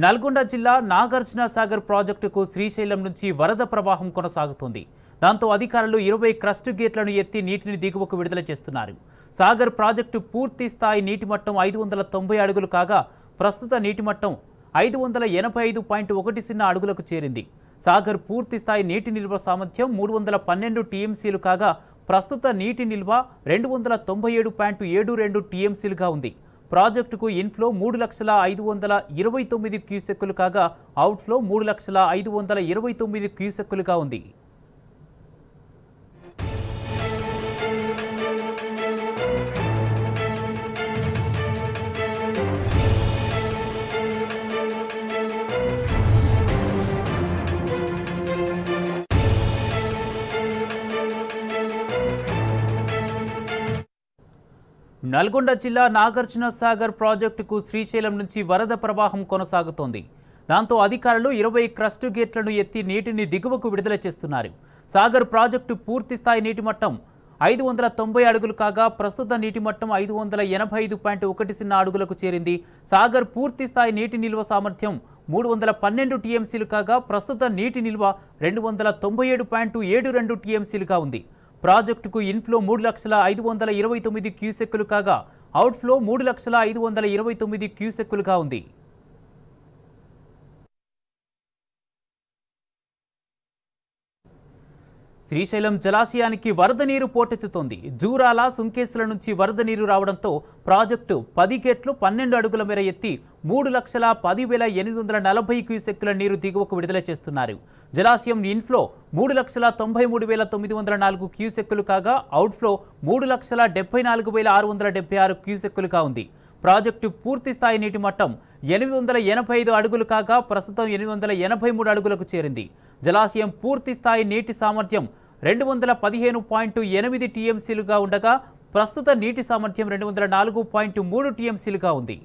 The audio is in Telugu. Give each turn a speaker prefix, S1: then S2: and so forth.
S1: నల్గొండ జిల్లా నాగార్జున సాగర్ ప్రాజెక్టుకు శ్రీశైలం నుంచి వరద ప్రవాహం కొనసాగుతోంది. దాంతో అధికారులు 20 క్రస్ట్ గేట్లను ఎత్తి నీటిని దిగువకు విడుదల చేస్తున్నారు. సాగర్ ప్రాజెక్టు పూర్తి స్థాయి నీటి మట్టం 590 అడుగులు కాగా ప్రస్తుత నీటి మట్టం 585.10 అడుగులకు చేరింది. సాగర్ పూర్తి స్థాయి నీటి నిల్వ సామర్థ్యం 312 టీఎంసీలు కాగా ప్రస్తుత నీటి నిల్వ 297.72 టీఎంసీలుగా ఉంది. ప్రాజెక్టుకు ఇన్ఫ్లో 3,529,000 క్యూసెక్కులు కాగా అవుట్ఫ్లో 3,529,000 క్యూసెక్కులుగా ఉంది. నల్గొండ జిల్లా నాగార్జున సాగర్ ప్రాజెక్టుకు శ్రీశైలం నుంచి వరద ప్రవాహం కొనసాగుతోంది. దాంతో అధికారులు 20 క్రస్ట్ గేట్లను ఎత్తి నీటిని దిగువకు విడుదల చేస్తున్నారు. సాగర్ ప్రాజెక్టు పూర్తి స్థాయి నీటి మట్టం 590 అడుగులు కాగా ప్రస్తుత నీటి మట్టం 585.10 అడుగులకు చేరింది. సాగర్ పూర్తి స్థాయి నీటి నిల్వ సామర్థ్యం 312 టీఎంసీలు కాగా ప్రస్తుత నీటి నిల్వ 297.72 టీఎంసీలుగా ఉంది. ప్రాజెక్టుకు ఇన్ఫ్లో 3,529,000 క్యూసెక్కులు కాగా అవుట్ఫ్లో 3,529,000 క్యూసెక్కులుగా ఉంది. శ్రీశైలం జలాశయానికి వరద నీరు పోటెత్తుతోంది. జూరాల సుంకేసుల నుంచి వరద నీరు రావడంతో ప్రాజెక్టు 10 గేట్లు 12 అడుగుల మేర ఎత్తి 3,10,840 క్యూసెక్కుల నీరు దిగువకు విడుదల చేస్తున్నారు. జలాశయం ఇన్ఫ్లో 3,93,904 క్యూసెక్కులు కాగా అవుట్ఫ్లో 3,74,676 క్యూసెక్కులుగా ఉంది. ప్రాజెక్టు పూర్తి స్థాయి నీటి మట్టం 885 అడుగులు కాగా ప్రస్తుతం 883 అడుగులకు చేరింది. జలాశయం పూర్తి స్థాయి నీటి సామర్థ్యం 215.8 టీఎంసీలుగా ఉండగా ప్రస్తుత నీటి సామర్థ్యం 204.3 టీఎంసీలుగా ఉంది.